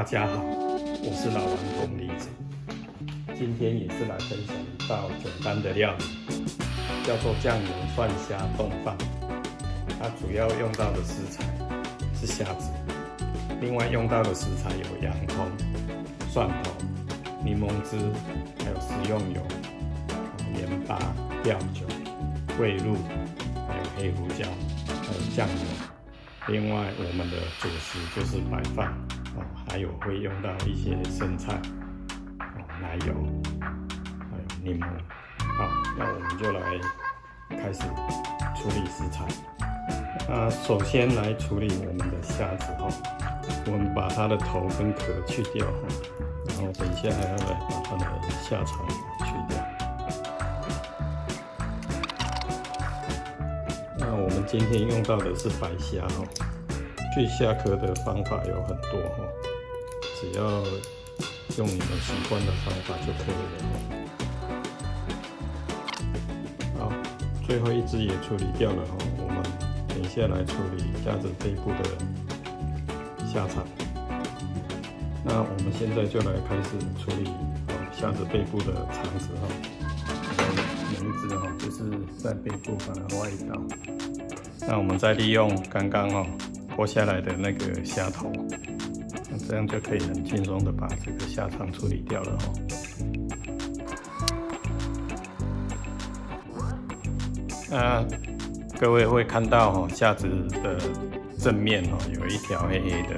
家好，我是老顽童李子，今天也是来分享一道简单的料理，叫做酱油蒜虾冻饭。它主要用到的食材是虾子，另外用到的食材有洋葱、蒜头、柠檬汁，还有食用油、盐巴、料酒、桂露，还有黑胡椒，还有酱油。另外，我们的主食就是白饭还有会用到一些生菜奶油，还有柠檬。好，那我们就来开始处理食材。首先来处理我们的虾子我们把它的头跟壳去掉然后等一下还要来把它的下肠去掉。那我们今天用到的是白虾去虾壳的方法有很多只要用你们习惯的方法就可以了好，最后一只也处理掉了我们等一下来处理虾子背部的下肠。那我们现在就来开始处理虾子背部的肠子每一只就是在背部把它挖一刀。那我们再利用刚刚剥下来的那个虾头，那这样就可以很轻松的把这个虾肠处理掉了各位会看到虾子的正面有一条黑黑的，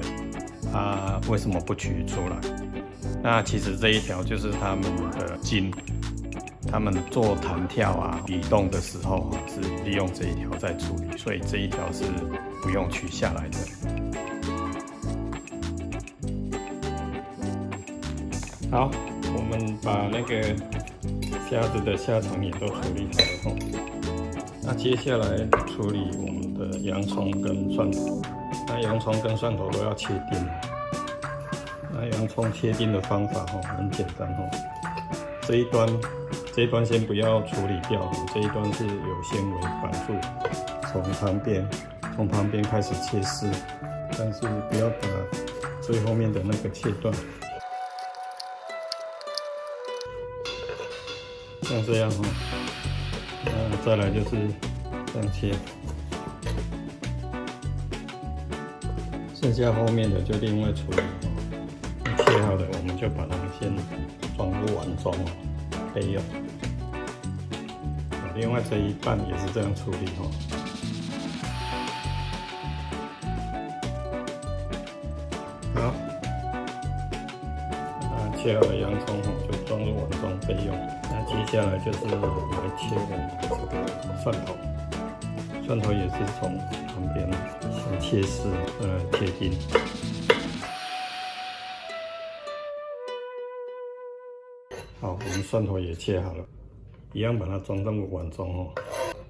它为什么不取出来？那其实这一条就是它们的筋，他们做弹跳移动的时候是利用这一条在处理，所以这一条是不用取下来的。好，我们把那个虾子的下肠也都处理好了那接下来处理我们的洋葱跟蒜头。那洋葱跟蒜头都要切丁。那洋葱切丁的方法很简单这一端先不要处理掉这一端是有纤维绑住，从旁边开始切丝，但是不要把最后面的那个切断。像这样那再来就是这样切，剩下后面的就另外处理切好的我们就把它先装入碗中备用。另外这一半也是这样处理好，切好的洋葱就装入碗中备用。那接下来就是来切我们这个蒜头，蒜头也是从旁边先切丝，切丁。好，我们蒜头也切好了，一样把它装到碗中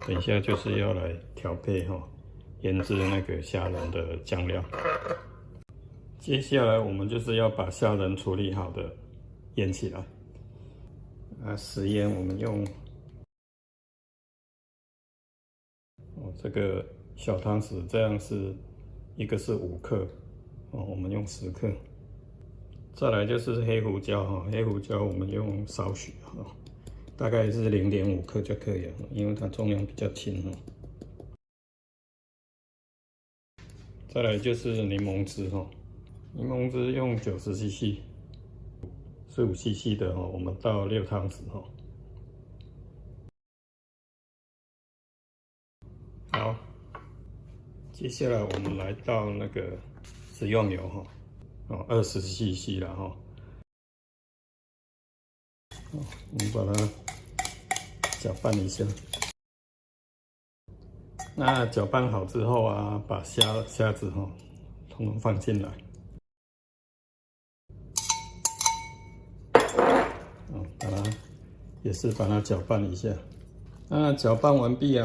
等一下就是要来调配腌制那个虾仁的酱料。接下来我们就是要把虾仁处理好的腌起来。食盐我们用这个小汤匙，这样是一个是5克我们用10克。再来就是黑胡椒黑胡椒我们用少许大概是0.5克就可以了，因为它重量比较轻再来就是柠檬汁柠檬汁用90cc， 15cc 的我们倒6汤匙好，接下来我们来倒那个食用油20cc 了我们把它搅拌一下。那搅拌好之后把虾子统统放进来。把它也是把它搅拌一下。那搅拌完毕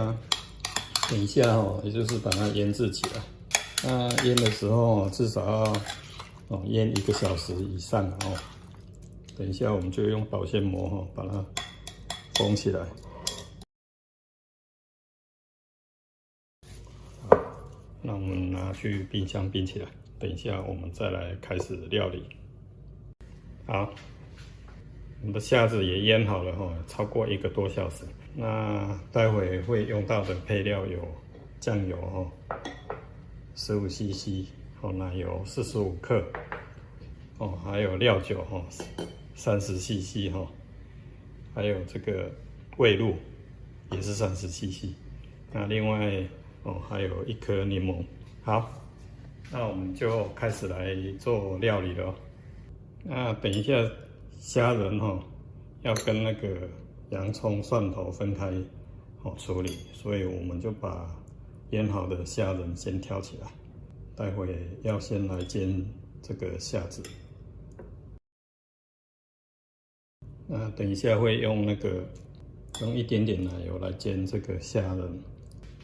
等一下也就是把它腌制起来。那腌的时候至少要腌1个小时以上等一下我们就用保鲜膜把它封起来。好，那我们拿去冰箱冰起来，等一下我们再来开始料理。好，我们的虾子也腌好了哈，超过1个多小时。那待会会用到的配料有酱油哦，15cc， 哦，奶油45克，哦，还有料酒哈，30cc 哈，还有这个味露也是30cc。那另外哦，还有1颗柠檬。好，那我们就开始来做料理了。那等一下虾仁哈，要跟那个洋葱、蒜头分开处理，所以我们就把腌好的虾仁先挑起来，待会要先来煎这个虾子。那等一下会用一点点奶油来煎这个虾仁，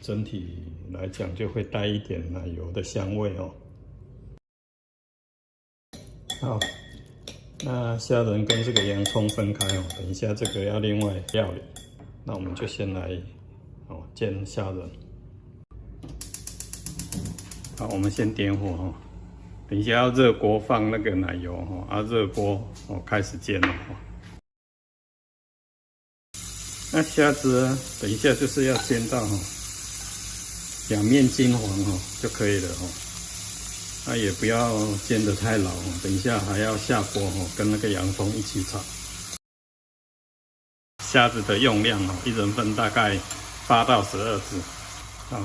整体来讲就会带一点奶油的香味哦。好。那虾仁跟这个洋葱分开哦，等一下这个要另外料理。那我们就先来煎虾仁。好，我们先点火哦，等一下要热锅放那个奶油哦，热锅开始煎了哦。那虾子呢，等一下就是要煎到两面金黄就可以了哦。那也不要煎得太老哦，等一下还要下锅哦，跟那个洋葱一起炒。虾子的用量1人份大概8到12只。好，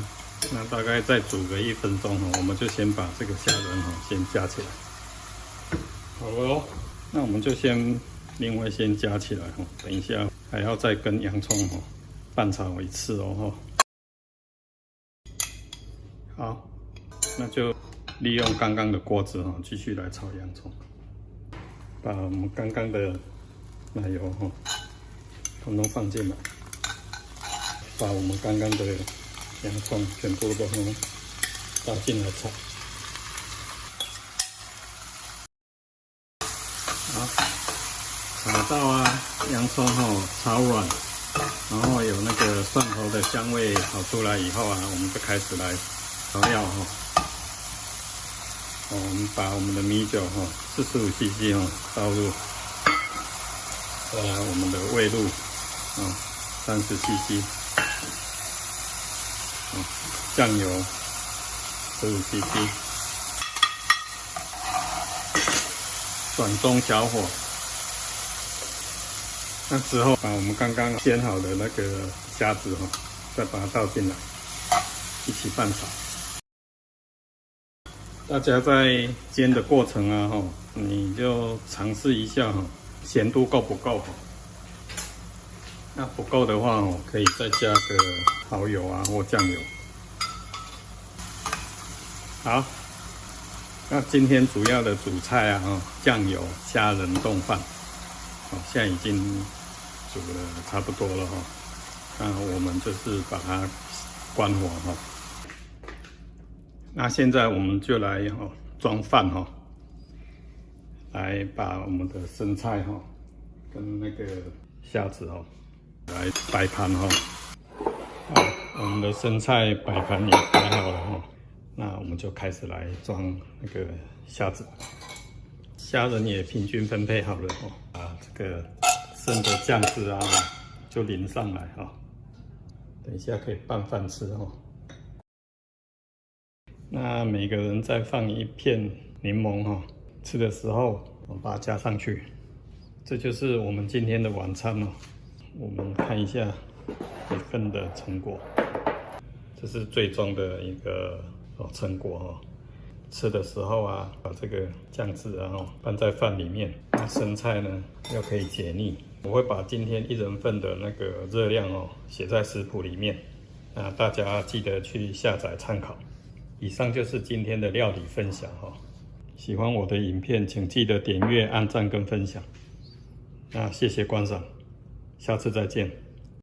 那大概再煮个1分钟我们就先把这个虾仁先夹起来。好了，那我们就另外先夹起来等一下还要再跟洋葱拌炒一次哦。好，那就利用刚刚的锅子继续来炒洋葱，把我们刚刚的奶油统统放进来，把我们刚刚的洋葱全部都倒进来炒。好，炒到洋葱炒软，然后有那个蒜头的香味跑出来以后我们就开始来调料我们把我们的米酒45cc倒入，再来我们的味露30cc，酱油15cc， 转中小火。那之后把我们刚刚煎好的那个虾子再把它倒进来，一起拌炒。大家在煎的过程你就尝试一下咸度够不够。那不够的话可以再加个蚝油或酱油。好，那今天主要的主菜酱油虾仁冻饭，现在已经煮了差不多了那我们就是把它关火那现在我们就来装饭来把我们的生菜跟那个虾子来摆盘好，我们的生菜摆盘也摆好了那我们就开始来装那个虾子。虾仁也平均分配好了把这个剩的酱汁就淋上来等一下可以拌饭吃那每个人再放1片柠檬吃的时候我们把它加上去。这就是我们今天的晚餐我们看一下一份的成果，这是最终的一个成果吃的时候把这个酱汁拌在饭里面，那生菜呢又可以解腻。我会把今天1人份的那个热量写在食谱里面，那大家记得去下载参考。以上就是今天的料理分享喜欢我的影片请记得点阅、按赞跟分享。那谢谢观赏，下次再见。